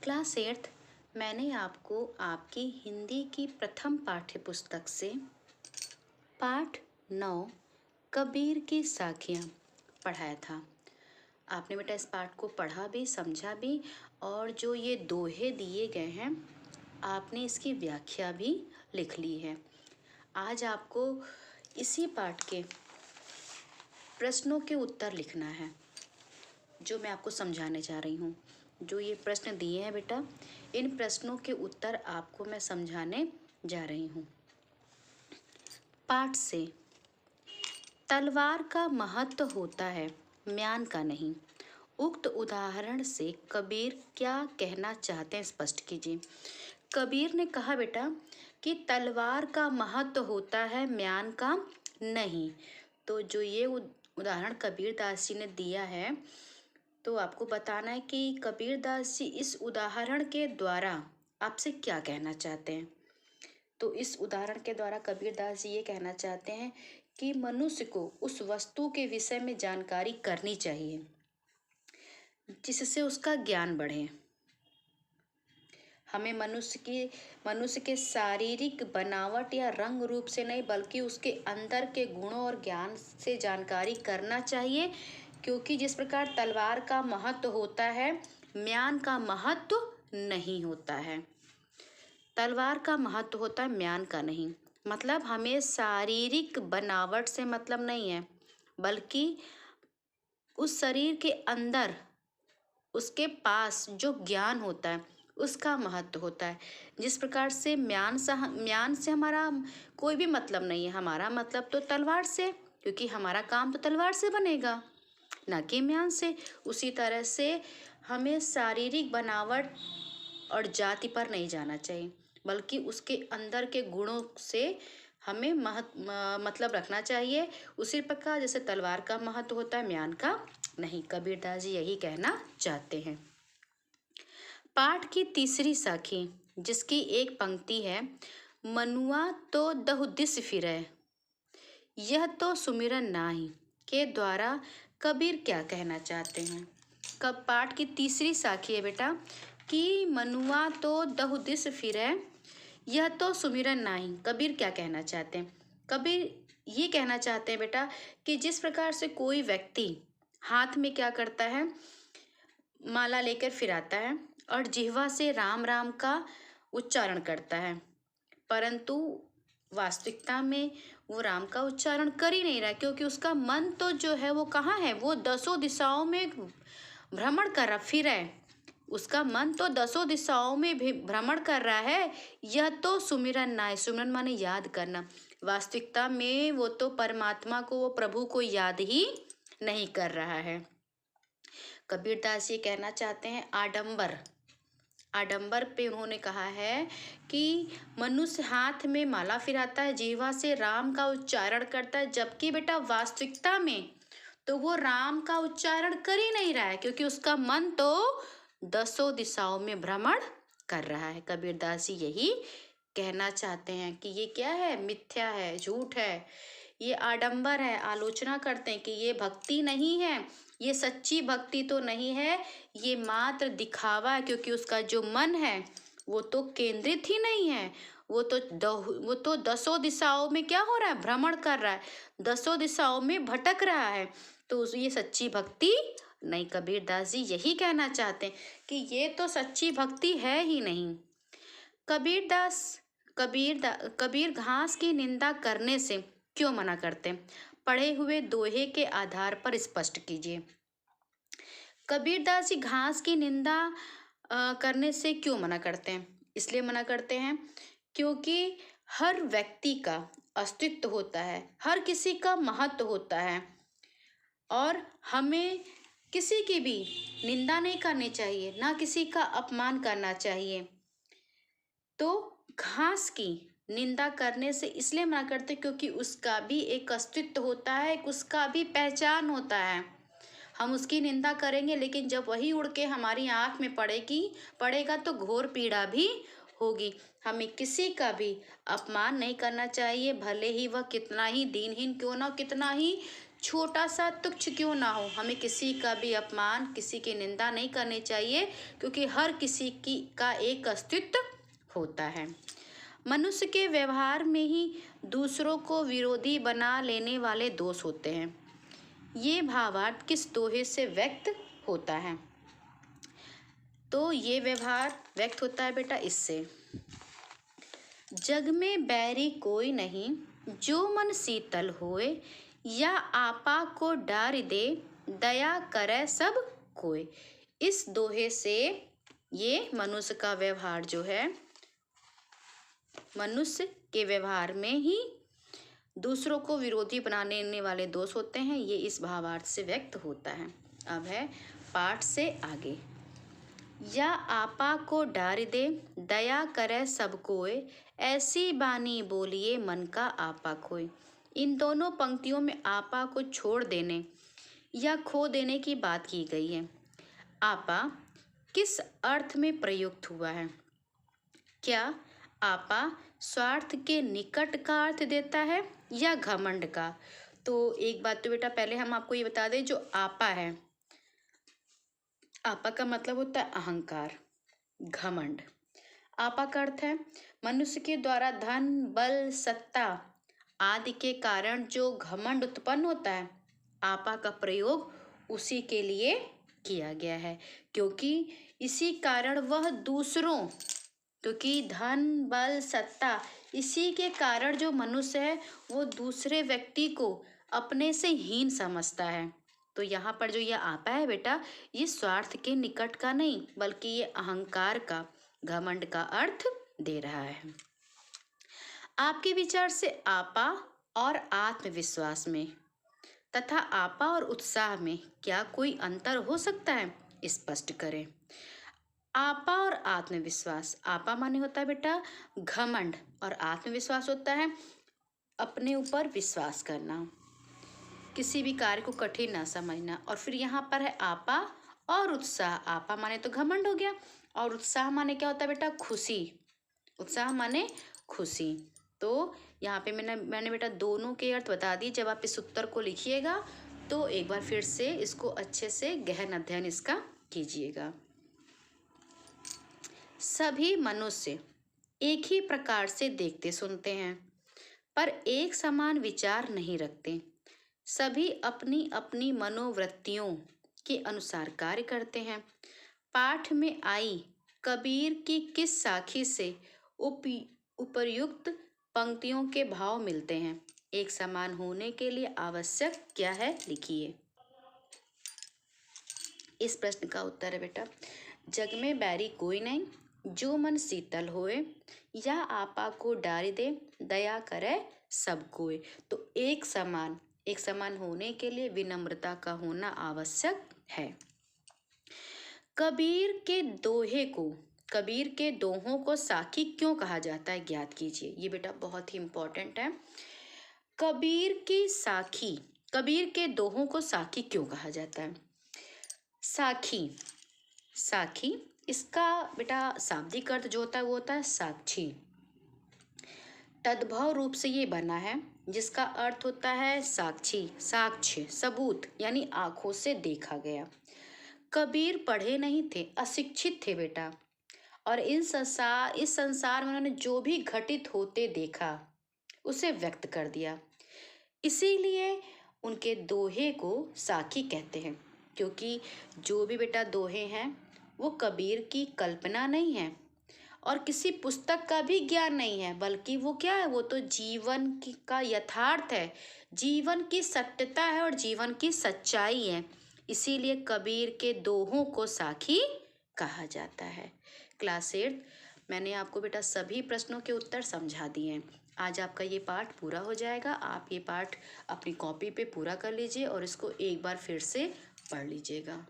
Class 8th मैंने आपको आपकी हिंदी की प्रथम पाठ्य पुस्तक से पाठ 9 कबीर की साखियाँ पढ़ाया था। आपने बेटा इस पाठ को पढ़ा भी, समझा भी और जो ये दोहे दिए गए हैं आपने इसकी व्याख्या भी लिख ली है। आज आपको इसी पाठ के प्रश्नों के उत्तर लिखना है जो मैं आपको समझाने जा रही हूँ। जो ये प्रश्न दिए हैं बेटा, इन प्रश्नों के उत्तर आपको मैं समझाने जा रही हूँ। पाठ से तलवार का महत्व होता है, म्यान का नहीं। उक्त उदाहरण से कबीर क्या कहना चाहते हैं स्पष्ट कीजिए। कबीर ने कहा बेटा कि तलवार का महत्व होता है, म्यान का नहीं। तो जो ये उदाहरण कबीर दास जी ने दिया है तो आपको बताना है कि कबीर दास जी इस उदाहरण के द्वारा आपसे क्या कहना चाहते हैं। तो इस उदाहरण के द्वारा कबीर दास जी ये कहना चाहते हैं कि मनुष्य को उस वस्तु के विषय में जानकारी करनी चाहिए जिससे उसका ज्ञान बढ़े। हमें मनुष्य के शारीरिक बनावट या रंग रूप से नहीं बल्कि उसके अंदर के गुणों और ज्ञान से जानकारी करना चाहिए, क्योंकि जिस प्रकार तलवार का महत्व होता है, म्यान का महत्व नहीं होता है। तलवार का महत्व होता है, म्यान का नहीं। मतलब हमें शारीरिक बनावट से मतलब नहीं है, बल्कि उस शरीर के अंदर उसके पास जो ज्ञान होता है उसका महत्व होता है। जिस प्रकार से म्यान से हमारा कोई भी मतलब नहीं है, हमारा मतलब तो तलवार से, क्योंकि हमारा काम तो तलवार से बनेगा ना कि म्यान से। उसी तरह से हमें शारीरिक बनावट और जाति पर नहीं जाना चाहिए, बल्कि उसके अंदर के गुणों से हमें मतलब रखना चाहिए। उसी प्रकार जैसे तलवार का महत्व होता है, म्यान का नहीं। कबीरदास जी यही कहना चाहते हैं। पाठ की तीसरी साखी जिसकी एक पंक्ति है, मनुआ तो दहु दिस फिरै यह तो सुमिरन नाही, के द्वारा कबीर क्या कहना चाहते हैं। कब पाठ की तीसरी साखी है बेटा कि मनुआ तो दहु दिस फिरै यह तो सुमिरन नाही। कबीर क्या कहना चाहते हैं। कबीर ये कहना चाहते हैं बेटा कि जिस प्रकार से कोई व्यक्ति हाथ में क्या करता है, माला लेकर फिराता है और जिह्वा से राम राम का उच्चारण करता है, परंतु वास्तविकता में वो राम का उच्चारण कर ही नहीं रहा, क्योंकि उसका मन तो जो है वो कहाँ है, वो दसों दिशाओं में भ्रमण कर रहा, फिर है। उसका मन तो दसों दिशाओं में भी भ्रमण कर रहा है। यह तो सुमिरन ना है। सुमिरन माने याद करना। वास्तविकता में वो तो परमात्मा को, वो प्रभु को याद ही नहीं कर रहा है। कबीरदास जी कहना चाहते हैं आडंबर पे उन्होंने कहा है कि मनुष्य हाथ में माला फिराता है, जीवा से राम का उच्चारण करता है, जबकि बेटा वास्तविकता में तो वो राम का उच्चारण कर ही नहीं रहा है, क्योंकि उसका मन तो दसों दिशाओं में भ्रमण कर रहा है। कबीरदास जी यही कहना चाहते हैं कि ये क्या है, मिथ्या है, झूठ है, ये आडंबर है। आलोचना करते हैं कि ये भक्ति नहीं है, ये सच्ची भक्ति तो नहीं है, ये मात्र दिखावा है, क्योंकि उसका जो मन है वो तो केंद्रित ही नहीं है। वो तो दसों दिशाओं में क्या हो रहा है, भ्रमण कर रहा है, दसों दिशाओं में भटक रहा है, तो ये सच्ची भक्ति नहीं। कबीरदास जी यही कहना चाहते हैं कि ये तो सच्ची भक्ति है ही नहीं। कबीर घास की निंदा करने से क्यों मना करते हैं, पढ़े हुए दोहे के आधार पर स्पष्ट कीजिए। कबीरदास जी घास की निंदा करने से क्यों मना करते हैं। इसलिए मना करते हैं क्योंकि हर व्यक्ति का अस्तित्व होता है, हर किसी का महत्व होता है, और हमें किसी की भी निंदा नहीं करनी चाहिए, ना किसी का अपमान करना चाहिए। तो घास की निंदा करने से इसलिए मना करते क्योंकि उसका भी एक अस्तित्व होता है, उसका भी पहचान होता है। हम उसकी निंदा करेंगे, लेकिन जब वही उड़ के हमारी आँख में पड़ेगा तो घोर पीड़ा भी होगी। हमें किसी का भी अपमान नहीं करना चाहिए, भले ही वह कितना ही दीनहीन क्यों ना, कितना ही छोटा सा तुच्छ क्यों ना हो, हमें किसी का भी अपमान, किसी की निंदा नहीं करनी चाहिए, क्योंकि हर किसी की का एक अस्तित्व होता है। मनुष्य के व्यवहार में ही दूसरों को विरोधी बना लेने वाले दोष होते हैं। ये भावार्थ किस दोहे से व्यक्त होता है? तो ये व्यवहार व्यक्त होता है बेटा इससे, जग में बैरी कोई नहीं, जो मन शीतल होए, या आपा को डार दे, दया करे सब कोय। इस दोहे से ये मनुष्य का व्यवहार जो है, मनुष्य के व्यवहार में ही दूसरों को विरोधी बनाने वाले दोष होते हैं, ये इस भावार्थ से व्यक्त होता है। अब है पाठ से आगे। या आपा को डार दे, दया करे सब कोय, ऐसी बानी बोलिए मन का आपा खोय। इन दोनों पंक्तियों में आपा को छोड़ देने या खो देने की बात की गई है। आपा किस अर्थ में प्रयुक्त हुआ है? क्या आपा स्वार्थ के निकट का अर्थ देता है या घमंड का? तो एक बात तो बेटा पहले हम आपको ये बता दें, जो आपा है, आपा का मतलब होता है अहंकार, घमंड। आपा का अर्थ है मनुष्य के द्वारा धन, बल, सत्ता आदि के कारण जो घमंड उत्पन्न होता है, आपा का प्रयोग उसी के लिए किया गया है, क्योंकि इसी कारण वह दूसरों, क्योंकि धन, बल, सत्ता, इसी के कारण जो मनुष्य है वो दूसरे व्यक्ति को अपने से हीन समझता है। तो यहाँ पर जो यह आपा है बेटा, ये स्वार्थ के निकट का नहीं, बल्कि ये अहंकार का, घमंड का अर्थ दे रहा है। आपके विचार से आपा और आत्मविश्वास में तथा आपा और उत्साह में क्या कोई अंतर हो सकता है? स्पष्ट करें। आपा और आत्मविश्वास, आपा माने होता है बेटा घमंड, और आत्मविश्वास होता है अपने ऊपर विश्वास करना, किसी भी कार्य को कठिन ना समझना। और फिर यहाँ पर है आपा और उत्साह। आपा माने तो घमंड हो गया, और उत्साह माने क्या होता है बेटा? खुशी। उत्साह माने खुशी। तो यहाँ पे मैंने बेटा दोनों के अर्थ बता दिए। जब आप इस उत्तर को लिखिएगा तो एक बार फिर से इसको अच्छे से गहन अध्ययन इसका कीजिएगा। सभी मनुष्य एक ही प्रकार से देखते सुनते हैं, पर एक समान विचार नहीं रखते। सभी अपनी अपनी मनोवृत्तियों के अनुसार कार्य करते हैं। पाठ में आई कबीर की किस साखी से उपर्युक्त पंक्तियों के भाव मिलते हैं? एक समान होने के लिए आवश्यक क्या है, लिखिए। इस प्रश्न का उत्तर है बेटा, जग में बैरी कोई नहीं, जो मन शीतल होए, या आपा को डार दे, दया करे सब कोय। तो एक समान होने के लिए विनम्रता का होना आवश्यक है। कबीर के दोहों को साखी क्यों कहा जाता है, ज्ञात कीजिए। ये बेटा बहुत ही इंपॉर्टेंट है। कबीर के दोहों को साखी क्यों कहा जाता है? साखी इसका बेटा शाब्दिक अर्थ जो होता है वो होता है साक्षी। तद्भव रूप से ये बना है, जिसका अर्थ होता है साक्षी, साक्ष्य, सबूत, यानी आंखों से देखा गया। कबीर पढ़े नहीं थे, अशिक्षित थे बेटा, और इस संसार में उन्होंने जो भी घटित होते देखा उसे व्यक्त कर दिया। इसीलिए उनके दोहे को साखी कहते हैं, क्योंकि जो भी बेटा दोहे हैं वो कबीर की कल्पना नहीं है और किसी पुस्तक का भी ज्ञान नहीं है, बल्कि वो क्या है, वो तो जीवन का यथार्थ है, जीवन की सत्यता है और जीवन की सच्चाई है। इसीलिए कबीर के दोहों को साखी कहा जाता है। क्लास 8 मैंने आपको बेटा सभी प्रश्नों के उत्तर समझा दिए हैं। आज आपका ये पाठ पूरा हो जाएगा। आप ये पाठ अपनी कॉपी पे पूरा कर लीजिए और इसको एक बार फिर से पढ़ लीजिएगा।